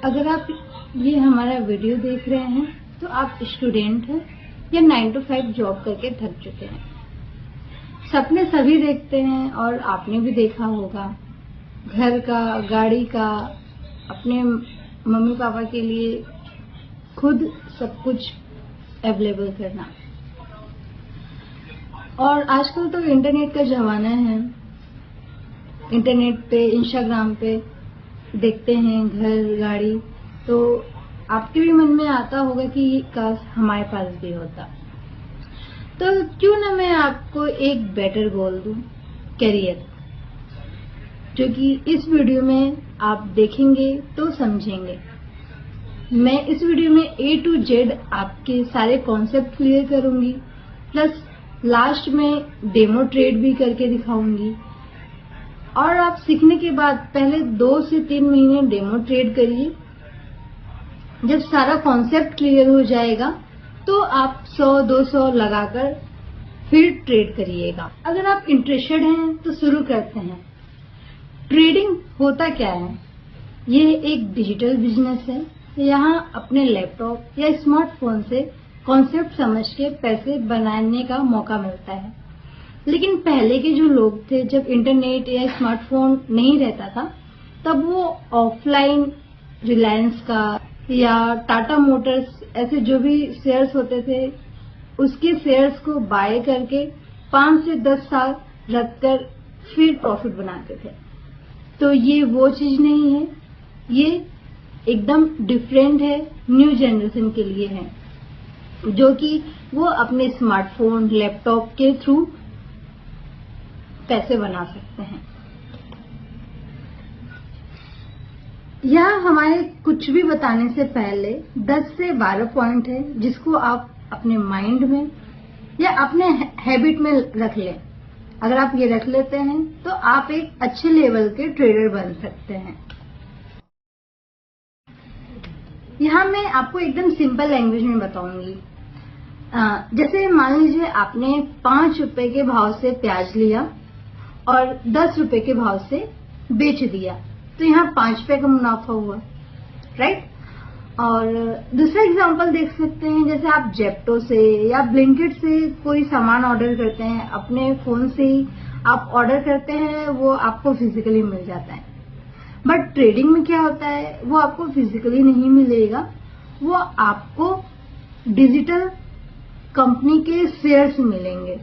अगर आप ये हमारा वीडियो देख रहे हैं तो आप स्टूडेंट हैं या 9 to 5 जॉब करके थक चुके हैं। सपने सभी देखते हैं और आपने भी देखा होगा, घर का, गाड़ी का, अपने मम्मी पापा के लिए खुद सब कुछ अवेलेबल करना। और आजकल तो इंटरनेट का जमाना है। इंटरनेट पे, इंस्टाग्राम पे देखते हैं घर, गाड़ी, तो आपके भी मन में आता होगा कि काश हमारे पास भी होता। तो क्यों ना मैं आपको एक बेटर गोल दूं, करियर, जो कि इस वीडियो में आप देखेंगे तो समझेंगे। मैं इस वीडियो में A to Z आपके सारे कॉन्सेप्ट क्लियर करूंगी, प्लस लास्ट में डेमो ट्रेड भी करके दिखाऊंगी। और आप सीखने के बाद पहले 2 से 3 महीने डेमो ट्रेड करिए। जब सारा कॉन्सेप्ट क्लियर हो जाएगा तो आप 100-200 लगाकर फिर ट्रेड करिएगा। अगर आप इंटरेस्टेड हैं तो शुरू करते हैं। ट्रेडिंग होता क्या है? ये एक डिजिटल बिजनेस है। यहाँ अपने लैपटॉप या स्मार्टफोन से कॉन्सेप्ट समझ के पैसे बनाने का मौका मिलता है। लेकिन पहले के जो लोग थे, जब इंटरनेट या स्मार्टफोन नहीं रहता था, तब वो ऑफलाइन रिलायंस का या टाटा मोटर्स ऐसे जो भी शेयर्स होते थे, उसके शेयर्स को बाय करके 5 से 10 साल रखकर फिर प्रॉफिट बनाते थे। तो ये वो चीज नहीं है, ये एकदम डिफरेंट है, न्यू जनरेशन के लिए है, जो कि वो अपने स्मार्टफोन, लैपटॉप के थ्रू पैसे बना सकते हैं। यहाँ हमारे कुछ भी बताने से पहले 10 से 12 पॉइंट है, जिसको आप अपने माइंड में या अपने हैबिट में रख लें। अगर आप ये रख लेते हैं तो आप एक अच्छे लेवल के ट्रेडर बन सकते हैं। यहाँ मैं आपको एकदम सिंपल लैंग्वेज में बताऊंगी। जैसे मान लीजिए आपने 5 रुपए के भाव से प्याज लिया और 10 रुपए के भाव से बेच दिया, तो यहाँ 5 रुपए का मुनाफा हुआ, राइट। और दूसरा एग्जांपल देख सकते हैं, जैसे आप जेप्टो से या ब्लिंकिट से कोई सामान ऑर्डर करते हैं, अपने फोन से ही आप ऑर्डर करते हैं, वो आपको फिजिकली मिल जाता है। बट ट्रेडिंग में क्या होता है, वो आपको फिजिकली नहीं मिलेगा, वो आपको डिजिटल कंपनी के शेयर्स मिलेंगे।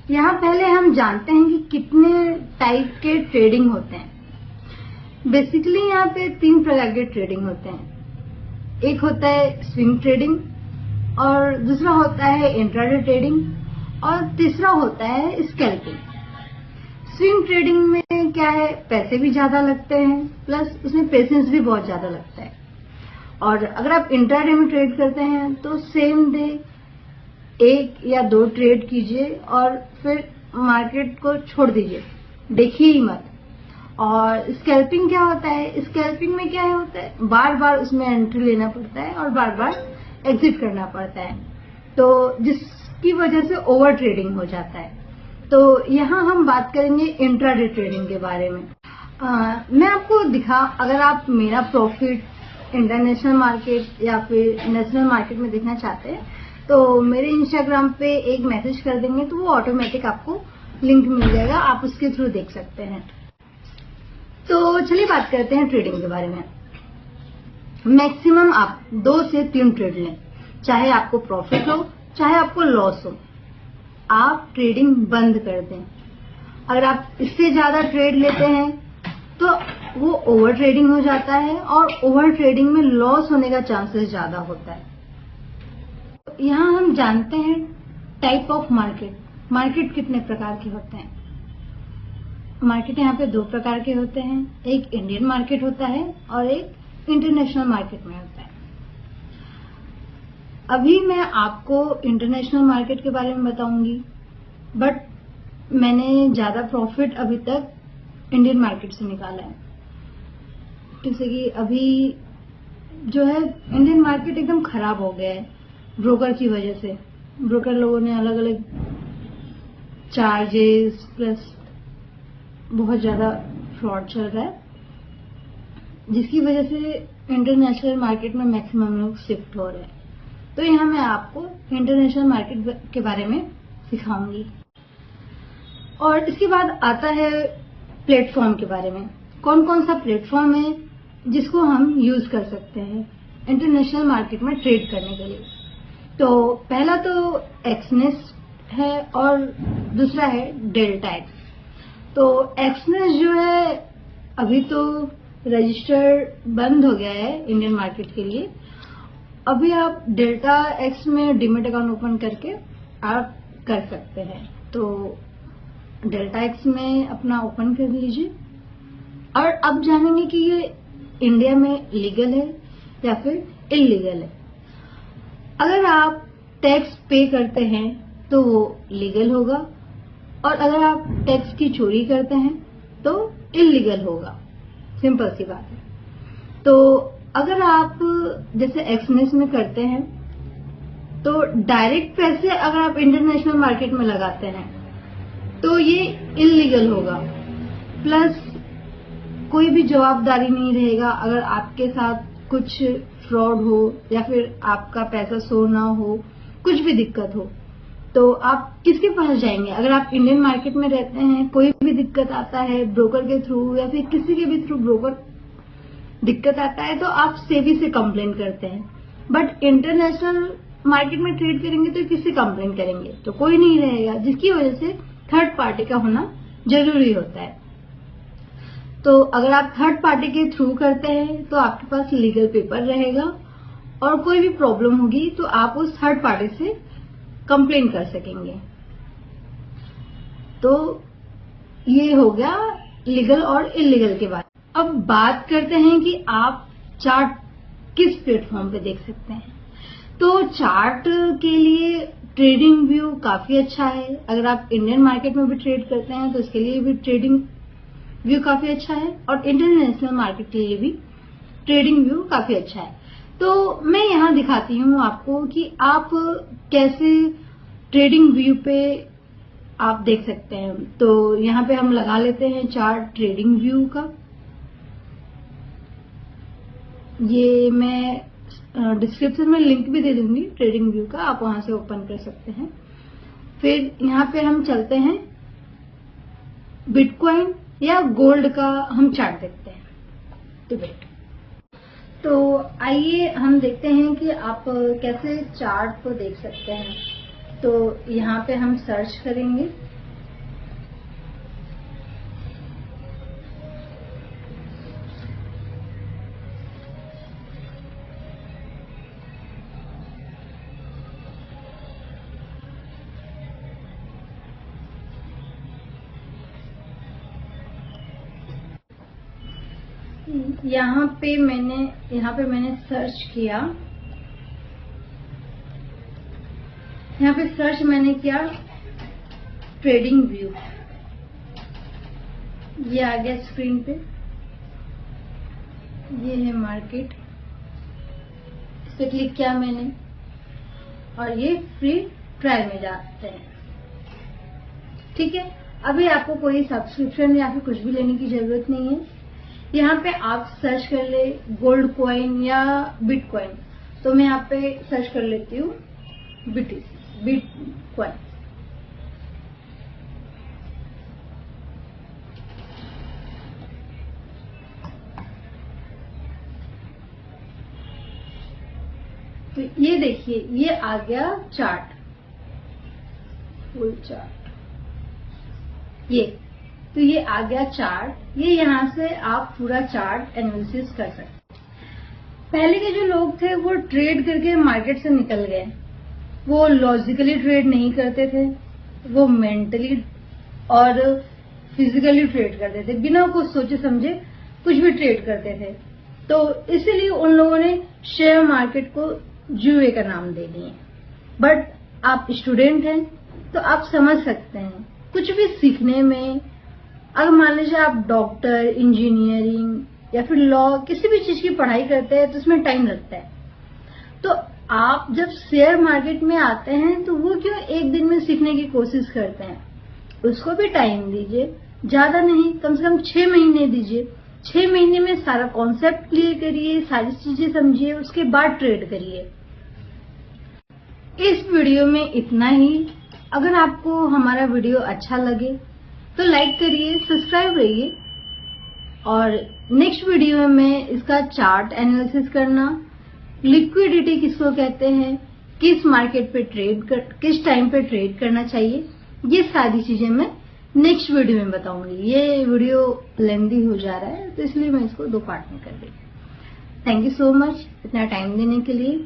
यहाँ पहले हम जानते हैं कि कितने टाइप के ट्रेडिंग होते हैं। बेसिकली यहाँ पे 3 प्रकार के ट्रेडिंग होते हैं। एक होता है स्विंग ट्रेडिंग, और दूसरा होता है इंट्राडे ट्रेडिंग, और तीसरा होता है स्कैल्पिंग। स्विंग ट्रेडिंग में क्या है, पैसे भी ज्यादा लगते हैं, प्लस उसमें पेशेंस भी बहुत ज्यादा लगता है। और अगर आप इंट्राडे में ट्रेड करते हैं तो सेम डे 1 या 2 ट्रेड कीजिए और फिर मार्केट को छोड़ दीजिए, देखिए ही मत। और स्कैल्पिंग क्या होता है, स्कैल्पिंग में क्या होता है, बार बार उसमें एंट्री लेना पड़ता है और बार बार एग्जिट करना पड़ता है, तो जिसकी वजह से ओवर ट्रेडिंग हो जाता है। तो यहाँ हम बात करेंगे इंट्राडे ट्रेडिंग के बारे में। मैं आपको अगर आप मेरा प्रॉफिट इंटरनेशनल मार्केट या फिर नेशनल मार्केट में देखना चाहते हैं तो मेरे इंस्टाग्राम पे एक मैसेज कर देंगे, तो वो ऑटोमेटिक आपको लिंक मिल जाएगा, आप उसके थ्रू देख सकते हैं। तो चलिए बात करते हैं ट्रेडिंग के बारे में। मैक्सिमम आप 2 से 3 ट्रेड लें, चाहे आपको प्रॉफिट हो चाहे आपको लॉस हो, आप ट्रेडिंग बंद कर दें। अगर आप इससे ज्यादा ट्रेड लेते हैं तो वो ओवर ट्रेडिंग हो जाता है, और ओवर ट्रेडिंग में लॉस होने का चांसेस ज्यादा होता है। यहाँ हम जानते हैं टाइप ऑफ मार्केट। मार्केट कितने प्रकार के होते हैं? मार्केट यहाँ पे 2 प्रकार के होते हैं, एक इंडियन मार्केट होता है और एक इंटरनेशनल मार्केट में होता है। अभी मैं आपको इंटरनेशनल मार्केट के बारे में बताऊंगी, बट मैंने ज्यादा प्रॉफिट अभी तक इंडियन मार्केट से निकाला है। जैसे कि अभी जो है इंडियन मार्केट एकदम खराब हो गया है ब्रोकर की वजह से। ब्रोकर लोगों ने अलग अलग चार्जेस प्लस बहुत ज्यादा फ्रॉड चल रहा है। जिसकी वजह से इंटरनेशनल मार्केट में मैक्सिमम लोग शिफ्ट हो रहे हैं। तो यहाँ मैं आपको इंटरनेशनल मार्केट के बारे में सिखाऊंगी। और इसके बाद आता है प्लेटफॉर्म के बारे में। कौन कौन सा प्लेटफॉर्म है जिसको हम यूज कर सकते हैं इंटरनेशनल मार्केट में ट्रेड करने के लिए। तो पहला तो एक्सनेस है और दूसरा है डेल्टा एक्स। तो एक्सनेस जो है अभी तो रजिस्टर बंद हो गया है इंडियन मार्केट के लिए। अभी आप डेल्टा एक्स में डीमेट अकाउंट ओपन करके आप कर सकते हैं। तो डेल्टा एक्स में अपना ओपन कर लीजिए और अब जानेंगे कि ये इंडिया में लीगल है या फिर इलीगल है। अगर आप टैक्स पे करते हैं तो वो लीगल होगा और अगर आप टैक्स की चोरी करते हैं तो इलीगल होगा। सिंपल सी बात है। तो अगर आप जैसे एक्सनेस में करते हैं तो डायरेक्ट पैसे अगर आप इंटरनेशनल मार्केट में लगाते हैं तो ये इलीगल होगा। प्लस कोई भी जवाबदारी नहीं रहेगा अगर आपके साथ कुछ फ्रॉड हो या फिर आपका पैसा शो ना हो, कुछ भी दिक्कत हो तो आप किसके पास जाएंगे। अगर आप इंडियन मार्केट में रहते हैं, कोई भी दिक्कत आता है ब्रोकर के थ्रू या फिर किसी के भी थ्रू ब्रोकर दिक्कत आता है तो आप सेबी से कंप्लेन करते हैं। बट इंटरनेशनल मार्केट में ट्रेड करेंगे तो किससे कंप्लेन करेंगे, तो कोई नहीं रहेगा, जिसकी वजह से थर्ड पार्टी का होना जरूरी होता है। तो अगर आप थर्ड पार्टी के थ्रू करते हैं तो आपके पास लीगल पेपर रहेगा और कोई भी प्रॉब्लम होगी तो आप उस थर्ड पार्टी से कंप्लेन कर सकेंगे। तो ये हो गया लीगल और इलीगल के बारे में। अब बात करते हैं कि आप चार्ट किस प्लेटफॉर्म पे देख सकते हैं। तो चार्ट के लिए ट्रेडिंग व्यू काफी अच्छा है। अगर आप इंडियन मार्केट में भी ट्रेड करते हैं तो इसके लिए भी ट्रेडिंग व्यू काफी अच्छा है और इंटरनेशनल मार्केट के लिए भी ट्रेडिंग व्यू काफी अच्छा है। तो मैं यहाँ दिखाती हूँ आपको कि आप कैसे ट्रेडिंग व्यू पे आप देख सकते हैं। तो यहाँ पे हम लगा लेते हैं चार्ट ट्रेडिंग व्यू का। ये मैं डिस्क्रिप्शन में लिंक भी दे दूंगी ट्रेडिंग व्यू का, आप वहां से ओपन कर सकते हैं। फिर यहाँ पे हम चलते हैं बिटकॉइन या गोल्ड का हम चार्ट देखते हैं। तो आइए हम देखते हैं कि आप कैसे चार्ट को देख सकते हैं। तो यहाँ पे हम सर्च करेंगे। यहाँ पे मैंने सर्च किया। यहाँ पे सर्च मैंने किया ट्रेडिंग व्यू। ये आ गया स्क्रीन पे। ये है मार्केट, इस पे क्लिक किया मैंने और ये फ्री ट्रायल में जाते हैं। ठीक है, अभी आपको कोई सब्सक्रिप्शन या फिर कुछ भी लेने की जरूरत नहीं है। यहाँ पे आप सर्च कर ले गोल्ड कॉइन या बिटकॉइन। तो मैं यहाँ पे सर्च कर लेती हूँ बिटकॉइन। तो ये देखिए, ये आ गया चार्ट, फुल चार्ट। तो ये आ गया चार्ट। ये यहाँ से आप पूरा चार्ट एनालिसिस कर सकते हैं। पहले के जो लोग थे वो ट्रेड करके मार्केट से निकल गए। वो लॉजिकली ट्रेड नहीं करते थे, वो मेंटली और फिजिकली ट्रेड करते थे, बिना कुछ सोचे समझे कुछ भी ट्रेड करते थे। तो इसीलिए उन लोगों ने शेयर मार्केट को जुए का नाम दे दिए। बट आप स्टूडेंट हैं तो आप समझ सकते हैं कुछ भी सीखने में। अगर मान लीजिए आप डॉक्टर, इंजीनियरिंग या फिर लॉ, किसी भी चीज की पढ़ाई करते हैं तो उसमें टाइम लगता है। तो आप जब शेयर मार्केट में आते हैं तो वो क्यों एक दिन में सीखने की कोशिश करते हैं। उसको भी टाइम दीजिए, ज्यादा नहीं, कम से कम 6 महीने दीजिए। 6 महीने में सारा कॉन्सेप्ट क्लियर करिए, सारी चीजें समझिए, उसके बाद ट्रेड करिए। इस वीडियो में इतना ही। अगर आपको हमारा वीडियो अच्छा लगे तो लाइक करिए, सब्सक्राइब रहिए, और नेक्स्ट वीडियो में मैं इसका चार्ट एनालिसिस करना, लिक्विडिटी किसको कहते हैं, किस मार्केट पे किस टाइम पे ट्रेड करना चाहिए, ये सारी चीजें मैं नेक्स्ट वीडियो में बताऊंगी। ये वीडियो लेंदी हो जा रहा है तो इसलिए मैं इसको 2 पार्ट में कर रही हूँ। थैंक यू सो मच इतना टाइम देने के लिए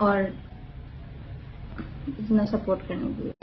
और इतना सपोर्ट करने के लिए।